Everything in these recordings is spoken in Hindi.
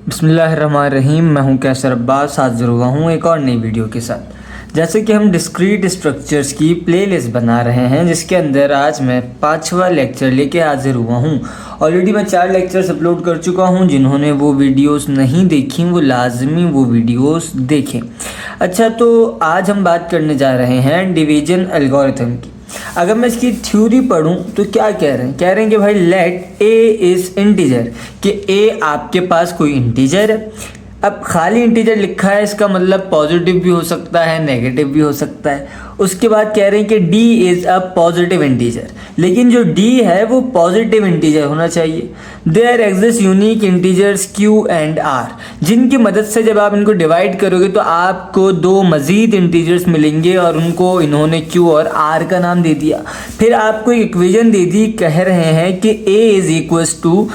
बिस्मिल्लाहिर्रहमानिर्रहीम। मैं हूं कैसर अब्बास, हाजिर हुआ हूं एक और नई वीडियो के साथ। जैसे कि हम डिस्क्रीट स्ट्रक्चर्स की प्लेलिस्ट बना रहे हैं, जिसके अंदर आज मैं 5वां लेक्चर लेके हाजिर हुआ हूं। ऑलरेडी मैं 4 लेक्चर्स अपलोड कर चुका हूं। जिन्होंने वो वीडियोस नहीं देखी वो लाजमी वो वीडियोस देखें। अच्छा, तो आज हम बात करने जा रहे हैं डिवीजन एल्गोरिथम की। अगर मैं इसकी थ्योरी पढ़ूं तो क्या कह रहे हैं कि भाई लेट ए इज इंटीजर, कि ए आपके पास कोई इंटीजर है। अब खाली इंटीजर लिखा है, इसका मतलब पॉजिटिव भी हो सकता है, नेगेटिव भी हो सकता है। उसके बाद कह रहे हैं कि D is a positive integer, लेकिन जो डी है वो पॉजिटिव इंटीजर होना चाहिए। There exist unique integers Q and R, जिनकी मदद से जब आप इनको डिवाइड करोगे तो आपको 2 मजीद इंटीजर्स मिलेंगे, और उनको इन्होंने क्यू और आर का नाम दे दिया। फिर आपको एक इक्वेशन दे दी, कह रहे हैं कि A is equals to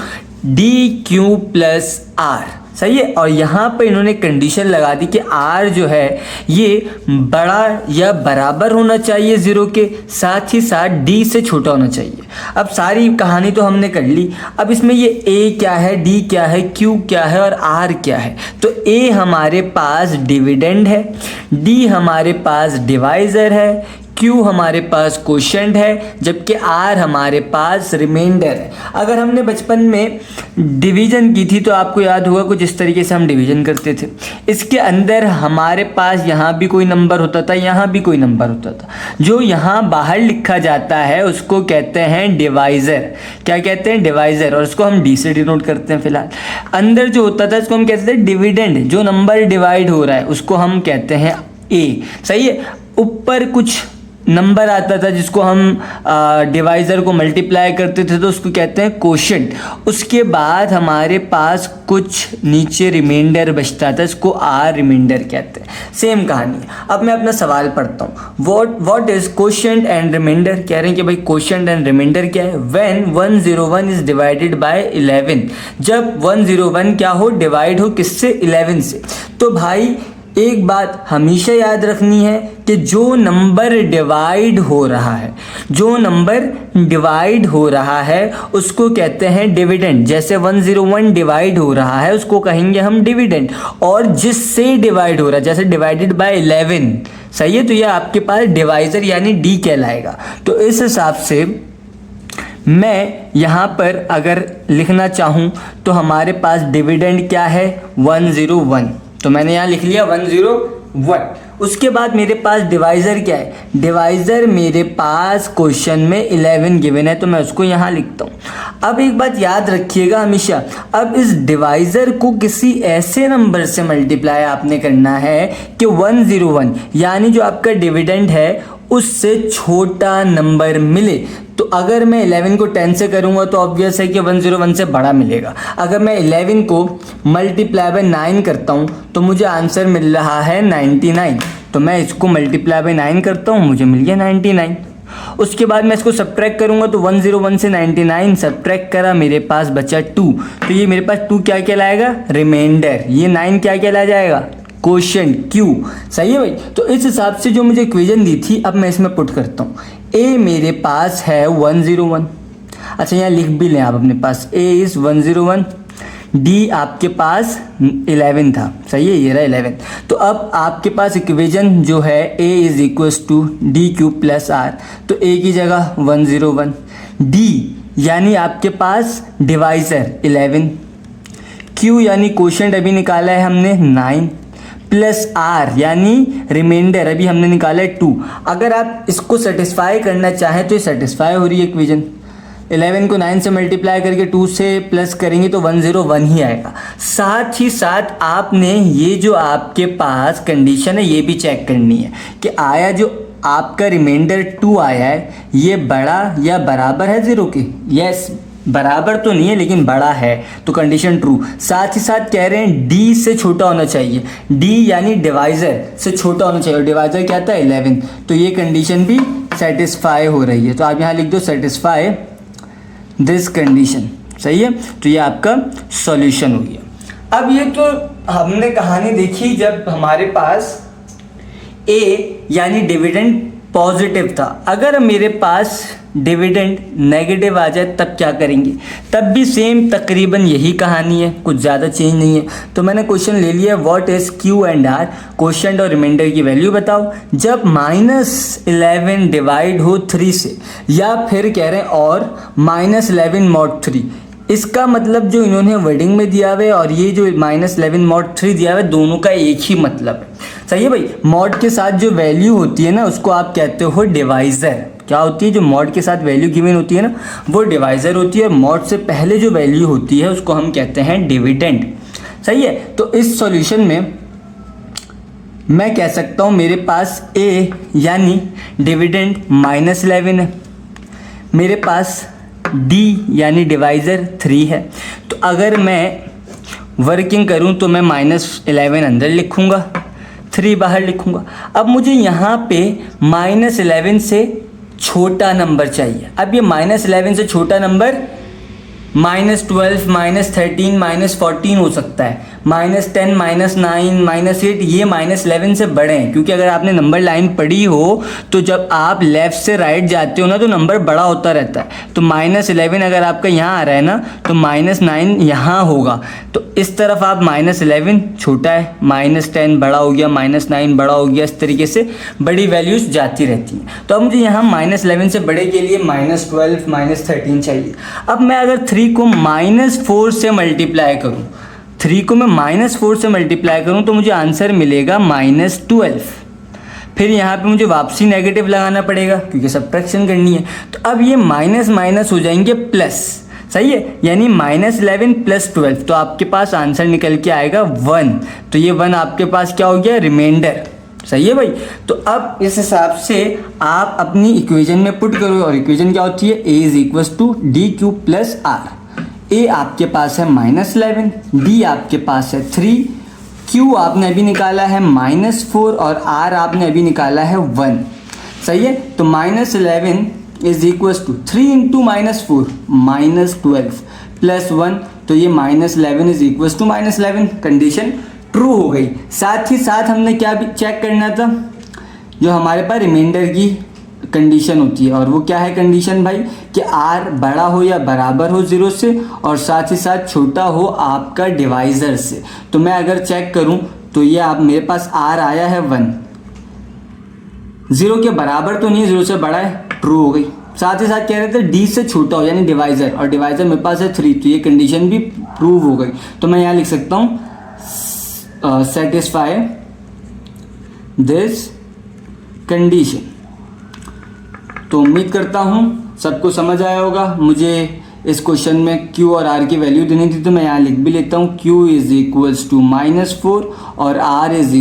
D Q plus R. सही है। और यहाँ पर इन्होंने कंडीशन लगा दी कि R जो है ये बड़ा या बराबर होना चाहिए 0 के, साथ ही साथ D से छोटा होना चाहिए। अब सारी कहानी तो हमने कर ली। अब इसमें ये A क्या है, D क्या है, Q क्या है और R क्या है। तो A हमारे पास डिविडेंड है, D हमारे पास डिवाइजर है, Q हमारे पास कोशेंट है, जबकि R हमारे पास रिमाइंडर है। अगर हमने बचपन में डिवीजन की थी तो आपको याद होगा कुछ इस तरीके से हम डिवीजन करते थे। इसके अंदर हमारे पास यहाँ भी कोई नंबर होता था, यहाँ भी कोई नंबर होता था। जो यहाँ बाहर लिखा जाता है उसको कहते हैं डिवाइज़र। क्या कहते हैं? डिवाइज़र। और इसको हम D से डिनोट करते हैं फिलहाल। अंदर जो होता था इसको हम कहते थे डिविडेंड। जो नंबर डिवाइड हो रहा है उसको हम कहते हैं A। सही है। ऊपर कुछ नंबर आता था जिसको हम डिवाइज़र को मल्टीप्लाई करते थे तो उसको कहते हैं कोशेंट। उसके बाद हमारे पास कुछ नीचे रिमाइंडर बचता था, इसको आर रिमाइंडर कहते हैं। सेम कहानी है। अब मैं अपना सवाल पढ़ता हूँ। What is quotient and remainder. कह रहे हैं कि भाई कोशेंट एंड रिमाइंडर क्या है। व्हेन 101 इज डिवाइडेड बाय 11, जब 101 क्या हो, डिवाइड हो किससे, 11 से। तो भाई एक बात हमेशा याद रखनी है कि जो नंबर डिवाइड हो रहा है, जो नंबर डिवाइड हो रहा है उसको कहते हैं डिविडेंड। जैसे 101 डिवाइड हो रहा है उसको कहेंगे हम डिविडेंड। और जिससे डिवाइड हो रहा है, जैसे डिवाइडेड बाय 11, सही है, तो यह आपके पास डिवाइजर यानी डी कहलाएगा। तो इस हिसाब से मैं यहाँ पर अगर लिखना चाहूँ तो हमारे पास डिविडेंड क्या है, 101। तो मैंने यहाँ लिख लिया 101। उसके बाद मेरे पास डिवाइज़र क्या है। डिवाइज़र मेरे पास क्वेश्चन में 11 गिवन है, तो मैं उसको यहाँ लिखता हूँ। अब एक बात याद रखिएगा हमेशा, अब इस डिवाइज़र को किसी ऐसे नंबर से मल्टीप्लाई आपने करना है कि 101 यानी जो आपका डिविडेंड है उससे छोटा नंबर मिले। तो अगर मैं 11 को 10 से करूंगा तो ऑब्वियस है कि 101 से बड़ा मिलेगा। अगर मैं 11 को मल्टीप्लाई बाय 9 करता हूं तो मुझे आंसर मिल रहा है 99। तो मैं इसको मल्टीप्लाई बाय 9 करता हूं, मुझे मिल गया 99। उसके बाद मैं इसको सब्ट्रैक्ट करूंगा तो 101 से 99 सब्ट्रैक्ट करा, मेरे पास बचा 2। तो ये मेरे पास 2 क्या कहलाएगा, रिमाइंडर। ये 9 क्या कहला जाएगा, क्वोशिएंट Q। सही है भाई। तो इस हिसाब से जो मुझे इक्वेशन दी थी अब मैं इसमें पुट करता हूँ। A मेरे पास है 101। अच्छा, यहाँ लिख भी लें आप अपने पास, A इज़ 101, D आपके पास 11 था। सही है, ये रहा 11। तो अब आपके पास इक्वेशन जो है A is equals to D Q plus R. तो A की जगह 101, D यानी आपके पास डिवाइजर 11, Q यानी क्वोशिएंट अभी निकाला है हमने 9, प्लस आर यानी रिमाइंडर अभी हमने निकाला है 2। अगर आप इसको सेटिस्फाई करना चाहें तो ये सेटिस्फाई हो रही है इक्वेशन। 11 को 9 से मल्टीप्लाई करके 2 से प्लस करेंगे तो 101 ही आएगा। साथ ही साथ आपने ये जो आपके पास कंडीशन है ये भी चेक करनी है कि आया जो आपका रिमाइंडर 2 आया है ये बड़ा या बराबर है 0 के। यस, बराबर तो नहीं है लेकिन बड़ा है, तो कंडीशन ट्रू। साथ ही साथ कह रहे हैं D से छोटा होना चाहिए। D यानी डिवाइज़र से छोटा होना चाहिए, और डिवाइज़र क्या था 11। तो ये कंडीशन भी सेटिस्फाई हो रही है। तो आप यहाँ लिख दो सेटिस्फाई दिस कंडीशन। सही है। तो ये आपका सॉल्यूशन हो गया। अब ये तो हमने कहानी देखी जब हमारे पास A यानी डिविडेंड पॉजिटिव था। अगर मेरे पास डिविडेंड नेगेटिव आ जाए तब क्या करेंगे? तब भी सेम तकरीबन यही कहानी है, कुछ ज़्यादा चेंज नहीं है। तो मैंने क्वेश्चन ले लिया, what is Q and R, quotient और रिमाइंडर की वैल्यू बताओ जब -11 डिवाइड हो 3 से, या फिर कह रहे हैं और -11 mod 3। इसका मतलब जो इन्होंने वर्डिंग में दिया हुआ है और ये जो -11 mod 3 दिया हुआ है, दोनों का एक ही मतलब है। सही है भाई। मॉड के साथ जो वैल्यू होती है ना उसको आप कहते हो डिवाइज़र। क्या होती है? जो मॉड के साथ वैल्यू गिवन होती है ना वो डिवाइज़र होती है, और मॉड से पहले जो वैल्यू होती है उसको हम कहते हैं डिविडेंड। सही है। तो इस सॉल्यूशन में मैं कह सकता हूँ मेरे पास ए यानी डिविडेंड -11 है, मेरे पास डी यानी डिवाइज़र 3 है। तो अगर मैं वर्किंग करूँ तो मैं -11 अंदर लिखूँगा, 3 बाहर लिखूँगा। अब मुझे यहाँ पे -11 से छोटा नंबर चाहिए। अब ये -11 से छोटा नंबर -12, -13, -14 हो सकता है, -10, -9, -8, ये -11 से बड़े हैं। क्योंकि अगर आपने नंबर लाइन पढ़ी हो तो जब आप लेफ़्ट से राइट जाते हो ना तो नंबर बड़ा होता रहता है। तो -11 अगर आपका यहाँ आ रहा है ना तो -9 यहाँ होगा। तो इस तरफ आप -11 छोटा है, -10 बड़ा हो गया, -9 बड़ा हो गया। इस तरीके से बड़ी वैल्यूज़ जाती रहती हैं। तो अब मुझे यहाँ -11 से बड़े के लिए -12, -13 चाहिए। अब मैं अगर 3 को -4 से मल्टीप्लाई करूँ, 3 को मैं -4 से मल्टीप्लाई करूँ तो मुझे आंसर मिलेगा -12। फिर यहाँ पे मुझे वापसी नेगेटिव लगाना पड़ेगा क्योंकि सब्ट्रैक्शन करनी है। तो अब ये माइनस माइनस हो जाएंगे प्लस। सही है। यानी -11 + 12, तो आपके पास आंसर निकल के आएगा 1। तो ये 1 आपके पास क्या हो गया? रिमाइंडर। सही है भाई। तो अब इस हिसाब से आप अपनी इक्वेशन में पुट करो, और इक्वेशन क्या होती है? A = DQ + R। A आपके पास है -11, D आपके पास है 3, Q आपने अभी निकाला है -4 और R आपने अभी निकाला है 1। सही है। तो -11 = 3 × -4 -12 + 1, तो ये -11 = -11। कंडीशन ट्रू हो गई। साथ ही साथ हमने क्या भी चेक करना था, जो हमारे पास रिमाइंडर की कंडीशन होती है, और वो क्या है कंडीशन भाई? कि R बड़ा हो या बराबर हो 0 से, और साथ ही साथ छोटा हो आपका डिवाइज़र से। तो मैं अगर चेक करूं तो ये आप मेरे पास R आया है 1, 0 के बराबर तो नहीं है, 0 से बड़ा है, ट्रू हो गई। साथ ही साथ कह रहे थे D से छोटा हो यानी डिवाइज़र, और डिवाइज़र मेरे पास है 3, तो ये कंडीशन भी प्रूव हो गई। तो मैं यहाँ लिख सकता हूँ satisfy this condition। तो उम्मीद करता हूँ सबको समझ आया होगा। मुझे इस क्वेश्चन में Q और R की वैल्यू देनी थी, तो मैं यहाँ लिख भी लेता हूँ Q = -4 और R =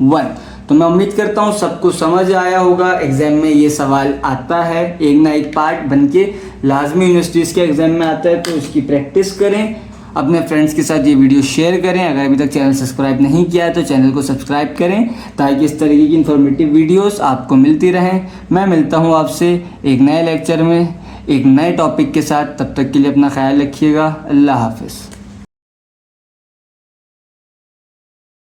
1। तो मैं उम्मीद करता हूँ सबको समझ आया होगा। एग्जाम में ये सवाल आता है, एक ना एक पार्ट बनके लाजमी यूनिवर्सिटीज़ के एग्जाम में आता है, तो उसकी प्रैक्टिस करें। अपने फ्रेंड्स के साथ ये वीडियो शेयर करें। अगर अभी तक चैनल सब्सक्राइब नहीं किया है तो चैनल को सब्सक्राइब करें, ताकि इस तरीके की इन्फॉर्मेटिव वीडियोस आपको मिलती रहें। मैं मिलता हूँ आपसे एक नए लेक्चर में एक नए टॉपिक के साथ। तब तक के लिए अपना ख्याल रखिएगा। अल्लाह हाफ़िज़।